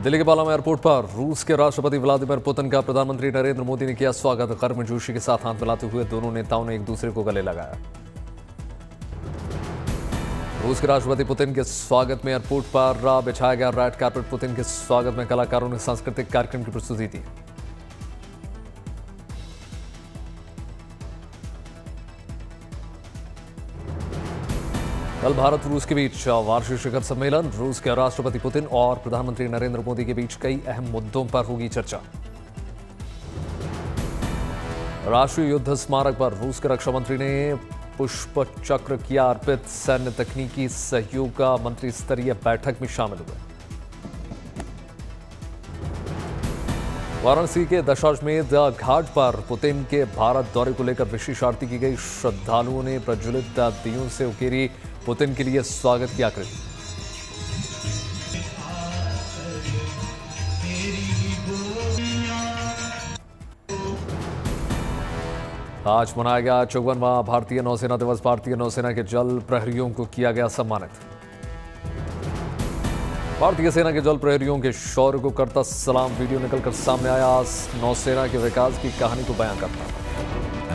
दिल्ली के पालाम एयरपोर्ट पर रूस के राष्ट्रपति व्लादिमीर पुतिन का प्रधानमंत्री नरेंद्र मोदी ने किया स्वागत। गर्मजोशी के साथ हाथ मिलाते हुए दोनों नेताओं ने एक दूसरे को गले लगाया। रूस के राष्ट्रपति पुतिन के स्वागत में एयरपोर्ट पर बिछाया गया रेड कार्पेट। पुतिन के स्वागत में कलाकारों ने सांस्कृतिक कार्यक्रम की प्रस्तुति दी। कल भारत रूस के बीच वार्षिक शिखर सम्मेलन। रूस के राष्ट्रपति पुतिन और प्रधानमंत्री नरेंद्र मोदी के बीच कई अहम मुद्दों पर होगी चर्चा। राष्ट्रीय युद्ध स्मारक पर रूस के रक्षा मंत्री ने पुष्प चक्र किया अर्पित। सैन्य तकनीकी सहयोग का मंत्री स्तरीय बैठक में शामिल हुए। वाराणसी के दशाश्वमेध घाट पर पुतिन के भारत दौरे को लेकर विशेष आरती की गई। श्रद्धालुओं ने प्रज्वलित दीयों से उकेरी पुतिन के लिए स्वागत की आकृति। आज मनाया गया 54वां भारतीय नौसेना दिवस। भारतीय नौसेना के जल प्रहरियों को किया गया सम्मानित। भारतीय सेना के जल प्रहरियों के शौर्य को करता सलाम। वीडियो निकलकर सामने आया। नौसेना के विकास की कहानी को बयां करता।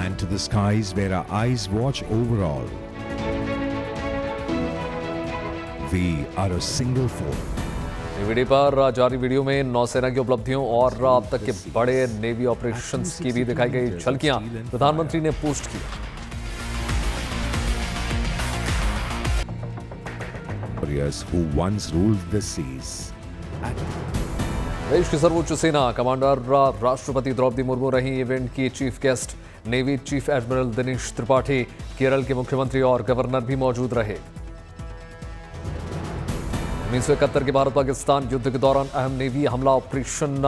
And to the skies where our eyes watch over all. We are a single force. Video पर जारी वीडियो में नौसेना की उपलब्धियों और अब तक के बड़े नेवी ऑपरेशंस की भी दिखाई गई झलकियां प्रधानमंत्री ने पोस्ट की। Warriors who once ruled the seas. देश की सर्वोच्च सेना कमांडर राष्ट्रपति द्रौपदी मुर्मू रही इवेंट की chief guest. Navy chief admiral Dinesh Tripathi, Kerala के मुख्यमंत्री और गवर्नर भी मौजूद रहे। 1971 के भारत पाकिस्तान युद्ध के दौरान अहम नेवी हमला ऑपरेशन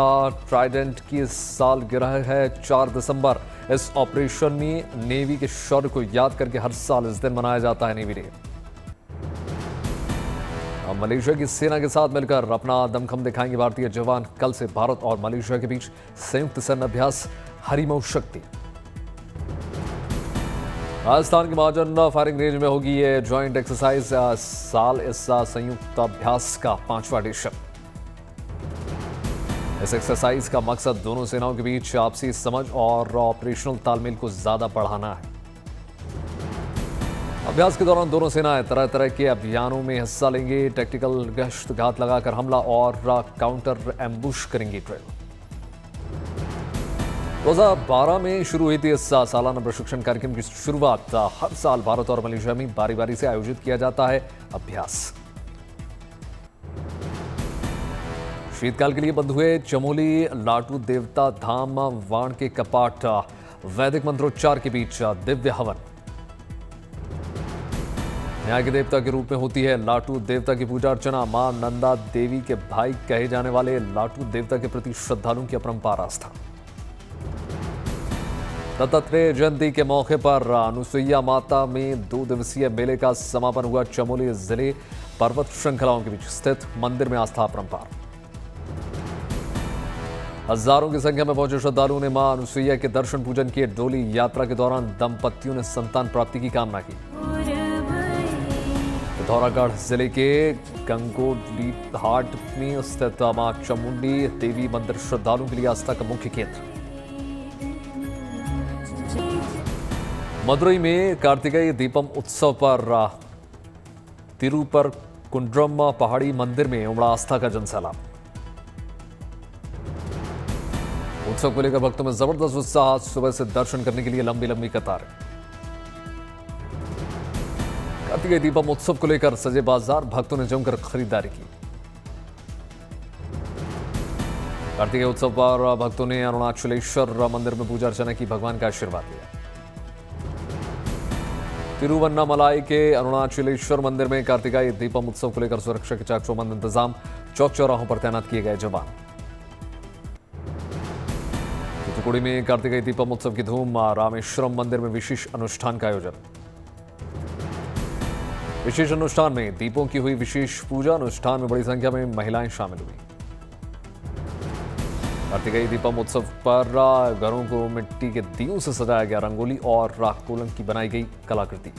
ट्राइडेंट की सालगिरह है 4 दिसंबर। इस ऑपरेशन में नेवी के शौर्य को याद करके हर साल इस दिन मनाया जाता है नेवी डे। अब मलेशिया की सेना के साथ मिलकर अपना दमखम दिखाएंगे भारतीय जवान। कल से भारत और मलेशिया के बीच संयुक्त सैन्य अभ्यास हरिमऊ शक्ति। राजस्थान के महाजन फायरिंग रेंज में होगी ये ज्वाइंट एक्सरसाइज। साल इस संयुक्त अभ्यास का 5वां एडिशन। इस एक्सरसाइज का मकसद दोनों सेनाओं के बीच आपसी समझ और ऑपरेशनल तालमेल को ज्यादा बढ़ाना है। अभ्यास के दौरान दोनों सेनाएं तरह तरह के अभियानों में हिस्सा लेंगे। टैक्टिकल गश्त, घात लगाकर हमला और काउंटर एम्बुश करेंगी ड्रिल। 2012 में शुरू हुई थी इस सालाना प्रशिक्षण कार्यक्रम की शुरुआत। हर साल भारत और मलेशिया में बारी बारी से आयोजित किया जाता है अभ्यास। शीतकाल के लिए बंद हुए चमोली लाटू देवता धाम वाण के कपाट। वैदिक मंत्रोच्चार के बीच दिव्य हवन। न्याय के देवता के रूप में होती है लाटू देवता की पूजा अर्चना। मां नंदा देवी के भाई कहे जाने वाले लाटू देवता के प्रति श्रद्धालुओं की अपरंपार आस्था। दत्तात्रेय जयंती के मौके पर अनुसुईया माता में 2 दिवसीय मेले का समापन हुआ। चमोली जिले पर्वत श्रृंखलाओं के बीच स्थित मंदिर में आस्था अपरंपार। हजारों की संख्या में पहुंचे श्रद्धालुओं ने मां अनुसुईया के दर्शन पूजन किए। डोली यात्रा के दौरान दंपतियों ने संतान प्राप्ति की कामना की। पिथौरागढ़ जिले के गंगोली घाट में स्थित मां चामुंडी देवी मंदिर श्रद्धालुओं के लिए आस्था का मुख्य केंद्र। मदुरई में कार्तिकेय दीपम उत्सव पर तिरुपरकुंड्रम पहाड़ी मंदिर में उमड़ा आस्था का जनसैलाब। उत्सव को लेकर भक्तों में जबरदस्त उत्साह। सुबह से दर्शन करने के लिए लंबी लंबी कतारें। कार्तिकेय दीपम उत्सव को लेकर सजे बाजार, भक्तों ने जमकर खरीदारी की। कार्तिकेय उत्सव पर भक्तों ने अरुणाचलेश्वर मंदिर में पूजा अर्चना की, भगवान का आशीर्वाद लिया। तिरुवन्नामलाई के अरुणाचलेश्वर मंदिर में कार्तिकेय दीपम उत्सव को लेकर सुरक्षा के चाक चौबंद इंतजाम। चौक चौराहों पर तैनात किए गए जवान। तूतुकुड़ी में कार्तिकेय दीपम उत्सव की धूम। रामेश्वरम मंदिर में विशेष अनुष्ठान का आयोजन। विशेष अनुष्ठान में दीपों की हुई विशेष पूजा। अनुष्ठान में बड़ी संख्या में महिलाएं शामिल हुई। कार्तिकेय दीपम उत्सव पर घरों को मिट्टी के दीयों से सजाया गया। रंगोली और राखकोलम की बनाई गई कलाकृति।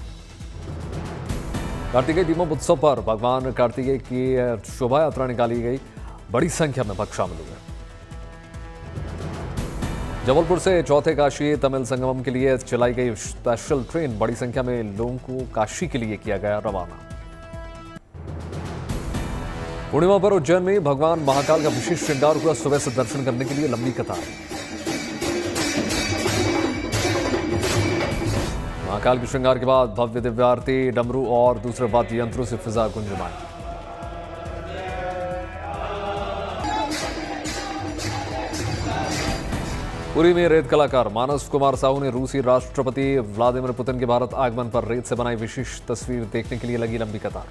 कार्तिकेय दीपम उत्सव पर भगवान कार्तिकेय की शोभा यात्रा निकाली गई। बड़ी संख्या में भक्त शामिल हुए। जबलपुर से चौथे काशी तमिल संगमम के लिए चलाई गई स्पेशल ट्रेन, बड़ी संख्या में लोगों को काशी के लिए किया गया रवाना। पूर्णिमा पर उज्जैन में भगवान महाकाल का विशेष श्रृंगार हुआ, सुबह से दर्शन करने के लिए लंबी कतार। महाकाल के श्रृंगार के बाद भव्य दिव्य आरती, डमरू और दूसरे वाद्य यंत्रों से फिजा गुंजमाई। पुरी में रेत कलाकार मानस कुमार साहू ने रूसी राष्ट्रपति व्लादिमीर पुतिन के भारत आगमन पर रेत से बनाई विशेष तस्वीर देखने के लिए लगी लंबी कतार।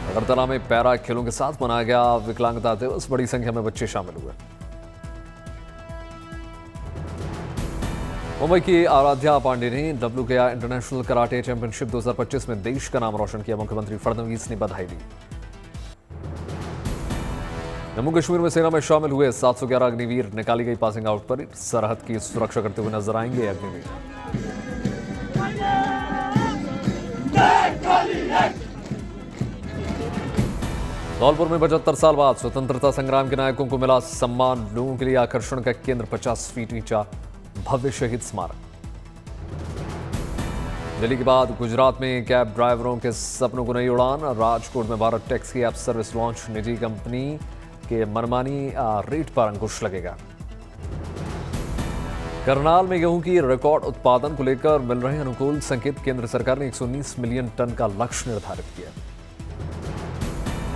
अगरतला में पैरा खेलों के साथ मनाया गया विकलांगता दिवस, बड़ी संख्या में बच्चे शामिल हुए। मुंबई की आराध्या पांडे ने WKI इंटरनेशनल कराटे चैंपियनशिप 2025 में देश का नाम रोशन किया, मुख्यमंत्री फडणवीस ने बधाई दी। जम्मू कश्मीर में सेना में शामिल हुए 711 अग्निवीर, निकाली गई पासिंग आउट पर सरहद की सुरक्षा करते हुए नजर आएंगे अग्निवीर। धौलपुर में 75 साल बाद स्वतंत्रता संग्राम के नायकों को मिला सम्मान, लोगों के लिए आकर्षण का केंद्र 50 फीट ऊंचा भव्य शहीद स्मारक। दिल्ली के बाद गुजरात में कैब ड्राइवरों के सपनों को नई उड़ान, राजकोट में Bharat taxi app service launch, निजी कंपनी के मनमानी रेट पर अंकुश लगेगा। करनाल में गेहूं की रिकॉर्ड उत्पादन को लेकर मिल रहे अनुकूल संकेत, केंद्र सरकार ने 119 मिलियन टन का लक्ष्य निर्धारित किया।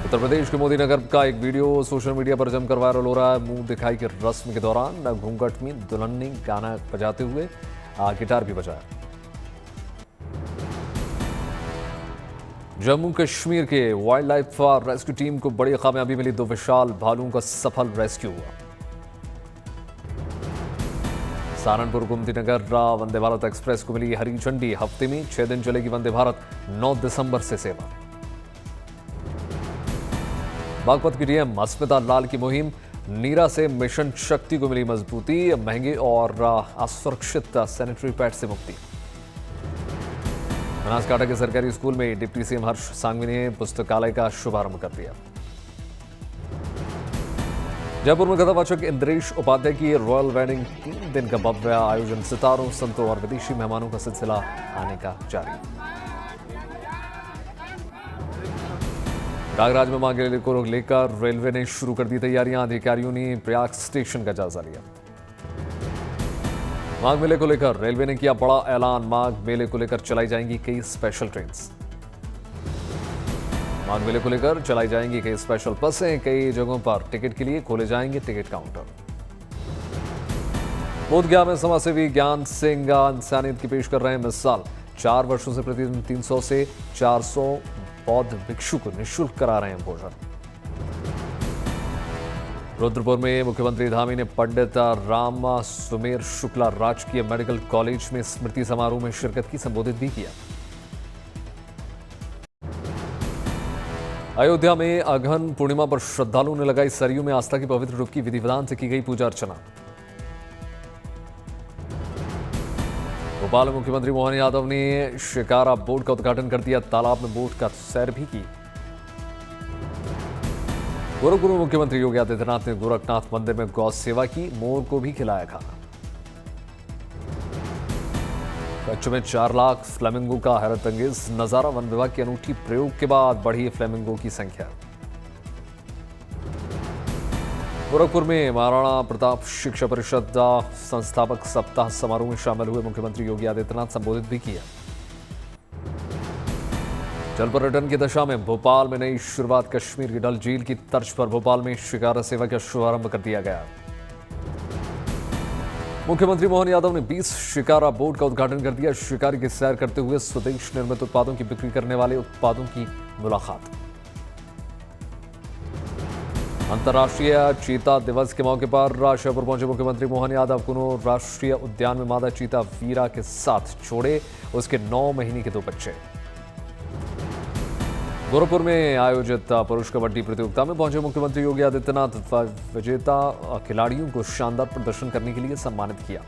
उत्तर प्रदेश के मोदी नगर का एक वीडियो सोशल मीडिया पर जमकर वायरल हो रहा है। मुंह दिखाई की रस्म के दौरान घूंघट में दुल्हन ने गाना बजाते हुए गिटार भी बजाया। जम्मू कश्मीर के वाइल्ड लाइफ रेस्क्यू टीम को बड़ी कामयाबी मिली, 2 विशाल भालुओं का सफल रेस्क्यू हुआ। सहारनपुर गोमती नगर वंदे भारत एक्सप्रेस को मिली हरी झंडी, हफ्ते में 6 दिन चलेगी वंदे भारत, 9 दिसंबर से सेवा। बागपत की डीएम अस्मिता लाल की मुहिम, नीरा से मिशन शक्ति को मिली मजबूती, महंगे और असुरक्षित सैनिटरी पैड से मुक्ति। बनासकांठा के सरकारी स्कूल में डिप्टी सीएम हर्ष सांघवी ने पुस्तकालय का शुभारंभ कर दिया। जयपुर में कथावाचक इंद्रेश उपाध्याय की रॉयल वेडिंग 3 दिन का भव्य आयोजन, सितारों, संतों और विदेशी मेहमानों का सिलसिला आने का जारी। प्रयागराज में मां मेले को लेकर रेलवे ने शुरू कर दी तैयारियां, अधिकारियों ने प्रयाग स्टेशन का जायजा लिया। माघ मेले को लेकर रेलवे ने किया बड़ा ऐलान, माघ मेले को लेकर चलाई जाएंगी कई स्पेशल ट्रेन्स। माघ मेले को लेकर चलाई जाएंगी कई स्पेशल बसें, कई जगहों पर टिकट के लिए खोले जाएंगे टिकट काउंटर। बोधगया में समाजसेवी ज्ञान सिंह इंसानियत की पेश कर रहे हैं मिसाल, 4 वर्षों से प्रतिदिन 300 से 400 बौद्ध भिक्षु को निःशुल्क करा रहे हैं भोजन। रुद्रपुर में मुख्यमंत्री धामी ने पंडित राम सुमेर शुक्ला राजकीय मेडिकल कॉलेज में स्मृति समारोह में शिरकत की, संबोधित भी किया। अयोध्या में अघन पूर्णिमा पर श्रद्धालुओं ने लगाई सरयू में आस्था की पवित्र डुबकी, विधि विधान से की गई पूजा अर्चना। भोपाल में मुख्यमंत्री मोहन यादव ने शिकारा बोट का उद्घाटन कर दिया, तालाब में बोट का सैर भी की। गोरखपुर में मुख्यमंत्री योगी आदित्यनाथ ने गोरखनाथ मंदिर में गौ सेवा की, मोर को भी खिलाया खाना। कच्छ में 4 लाख फ्लेमिंगो का हैरतअंगेज नजारा, वन विभाग के अनूठी प्रयोग के बाद बढ़ी फ्लेमिंगो की संख्या। गोरखपुर में महाराणा प्रताप शिक्षा परिषद संस्थापक सप्ताह समारोह में शामिल हुए मुख्यमंत्री योगी आदित्यनाथ, संबोधित भी किया। जल पर्यटन की दशा में भोपाल में नई शुरुआत, कश्मीर की डल झील की तर्ज पर भोपाल में शिकारा सेवा का शुभारंभ कर दिया गया। मुख्यमंत्री मोहन यादव ने 20 शिकारा बोट का उद्घाटन कर दिया, शिकारी की सैर करते हुए स्वदेश निर्मित उत्पादों की बिक्री करने वाले उत्पादों की मुलाकात। अंतर्राष्ट्रीय चीता दिवस के मौके पर रायपुर पहुंचे मुख्यमंत्री मोहन यादव, कुनो राष्ट्रीय उद्यान में मादा चीता वीरा के साथ छोड़े उसके 9 महीने के 2 बच्चे। गोरखपुर में आयोजित पुरुष कबड्डी प्रतियोगिता में पहुंचे मुख्यमंत्री योगी आदित्यनाथ, विजेता खिलाड़ियों को शानदार प्रदर्शन करने के लिए सम्मानित किया।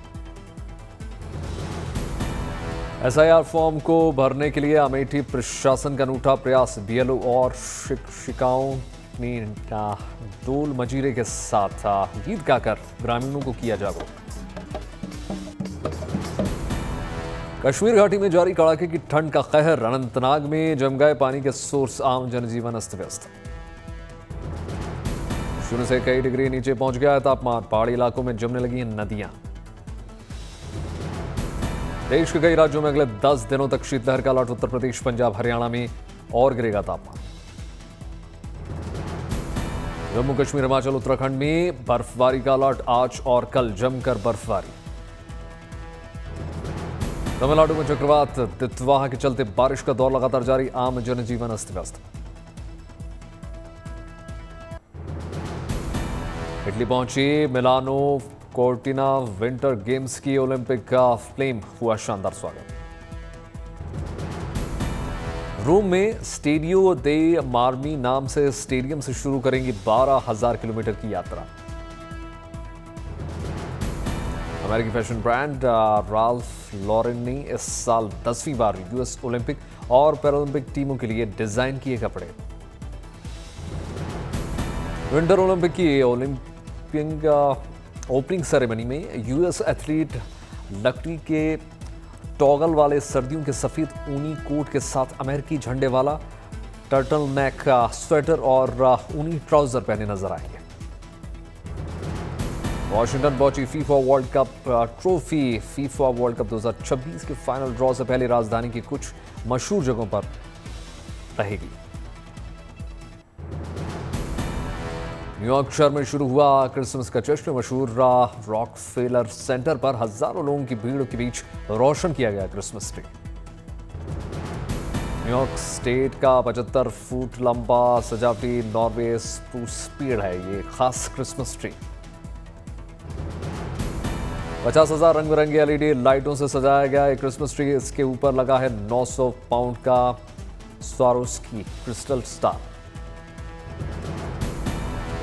एसआईआर फॉर्म को भरने के लिए अमेठी प्रशासन का अनूठा प्रयास। बीएलओ और शिक्षिकाओं ने ढोल मजीरे के साथ गीत गाकर ग्रामीणों को किया जागरूक। कश्मीर घाटी में जारी कड़ाके की ठंड का कहर। अनंतनाग में जम गए पानी के सोर्स, आम जनजीवन अस्त व्यस्त। शून्य से कई डिग्री नीचे पहुंच गया है तापमान। पहाड़ी इलाकों में जमने लगी हैं नदियां। देश के कई राज्यों में अगले 10 दिनों तक शीतलहर का अलर्ट। उत्तर प्रदेश, पंजाब, हरियाणा में और गिरेगा तापमान। जम्मू कश्मीर, हिमाचल, उत्तराखंड में बर्फबारी का अलर्ट। आज और कल जमकर बर्फबारी। तमिलनाडु में चक्रवात तितवाह के चलते बारिश का दौर लगातार जारी। आम जनजीवन अस्त व्यस्त। इटली पहुंची मिलानो कोर्टिना विंटर गेम्स की ओलंपिक का फ्लेम हुआ शानदार स्वागत। रोम में स्टेडियो दे मार्मी नाम से स्टेडियम से शुरू करेंगी 12,000 किलोमीटर की यात्रा। अमेरिकी फैशन ब्रांड राल्फ लॉरेन ने इस साल 10वीं बार यूएस ओलंपिक और पैरालंपिक टीमों के लिए डिजाइन किए कपड़े। विंटर ओलंपिक की ओपनिंग सेरेमनी में यूएस एथलीट लकड़ी के टॉगल वाले सर्दियों के सफेद ऊनी कोट के साथ अमेरिकी झंडे वाला टर्टल नेक स्वेटर और ऊनी ट्राउजर पहने नजर आएंगे। वॉशिंगटन पहुंची FIFA world cup trophy. FIFA world cup 2026 के फाइनल ड्रॉ से पहले राजधानी की कुछ मशहूर जगहों पर रहेगी। न्यूयॉर्क शहर में शुरू हुआ क्रिसमस का जश्न। मशहूर रॉकफेलर सेंटर पर हजारों लोगों की भीड़ के बीच रोशन किया गया क्रिसमस ट्री। न्यूयॉर्क स्टेट का 75 फुट लंबा सजावटी नॉर्वे स्प्रूस पेड़ है ये खास क्रिसमस ट्री। 50,000 रंग बिरंगी एलईडी लाइटों से सजाया गया है क्रिसमस ट्री। इसके ऊपर लगा है 900 पाउंड का स्वारोस्की क्रिस्टल स्टार।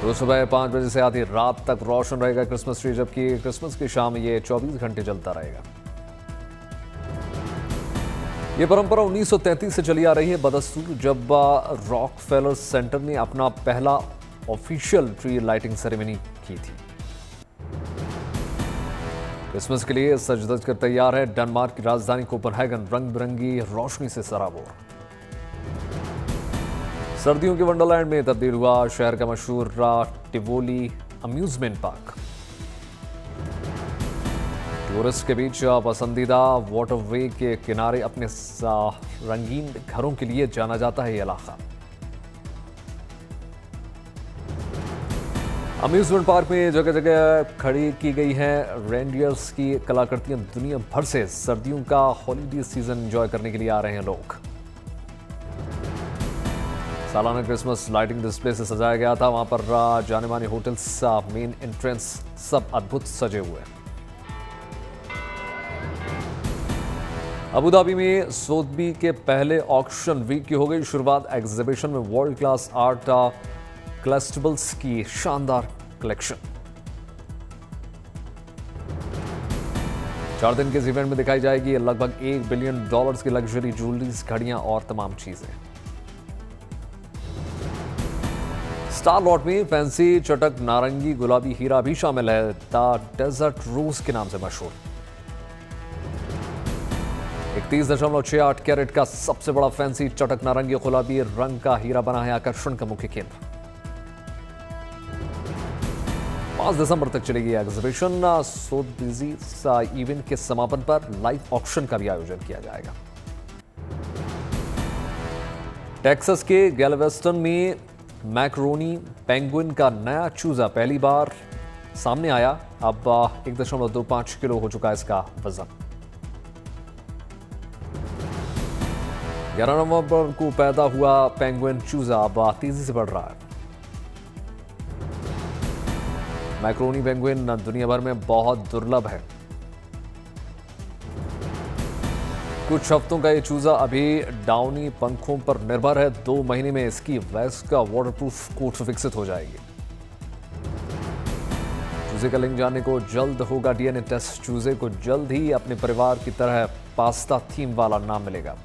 रोज सुबह 5 बजे से आधी रात तक रोशन रहेगा क्रिसमस ट्री, जबकि क्रिसमस की शाम ये 24 घंटे जलता रहेगा। ये परंपरा 1933 से चली आ रही है बदस्तूर, जब रॉकफेलर सेंटर ने अपना पहला ऑफिशियल ट्री लाइटिंग सेरेमनी की थी। क्रिसमस के लिए सज धज कर तैयार है डेनमार्क की राजधानी कोपेनहेगन। रंग बिरंगी रोशनी से सराबोर। सर्दियों के वंडरलैंड में तब्दील हुआ शहर का मशहूर टिवोली अम्यूजमेंट पार्क। टूरिस्ट के बीच पसंदीदा वाटरवे के किनारे अपने रंगीन घरों के लिए जाना जाता है ये इलाका। अम्यूजमेंट पार्क में जगह जगह खड़ी की गई हैं रेनडियर्स की कलाकृतियां। दुनिया भर से सर्दियों का हॉलीडे सीजन एंजॉय करने के लिए आ रहे हैं लोग। सालाना क्रिसमस लाइटिंग डिस्प्ले से सजाया गया था। वहां पर जाने माने होटल्स, मेन एंट्रेंस सब अद्भुत सजे हुए। अबू धाबी में सोथबी के पहले ऑक्शन वीक की हो गई शुरुआत। एग्जीबिशन में वर्ल्ड क्लास आर्ट कलेक्टिबल्स की शानदार कलेक्शन। 4 दिन के इस इवेंट में दिखाई जाएगी लगभग $1 बिलियन की लग्जरी ज्वेलरीज, घड़ियां और तमाम चीजें। स्टार लॉट में फैंसी चटक नारंगी गुलाबी हीरा भी शामिल है, द डेजर्ट रोज के नाम से मशहूर। 31.68 कैरेट का सबसे बड़ा फैंसी चटक नारंगी गुलाबी रंग का हीरा बना है आकर्षण का मुख्य केंद्र। 5 दिसंबर तक चलेगी एग्जीबिशन। सोथबीजी इवेंट के समापन पर लाइव ऑक्शन का भी आयोजन किया जाएगा। टेक्सास के गैलवेस्टन में मैक्रोनी पेंगुइन का नया चूजा पहली बार सामने आया। अब 1.25 किलो हो चुका है इसका वजन। 11 नवंबर को पैदा हुआ पेंगुइन चूजा अब तेजी से बढ़ रहा है। मैक्रोनी पेंगुइन दुनिया भर में बहुत दुर्लभ है। कुछ हफ्तों का ये चूजा अभी डाउनी पंखों पर निर्भर है। 2 महीने में इसकी वेस्ट का वाटरप्रूफ कोट विकसित हो जाएगी। चूजे का लिंग जानने को जल्द होगा डीएनए टेस्ट। चूजे को जल्द ही अपने परिवार की तरह पास्ता थीम वाला नाम मिलेगा।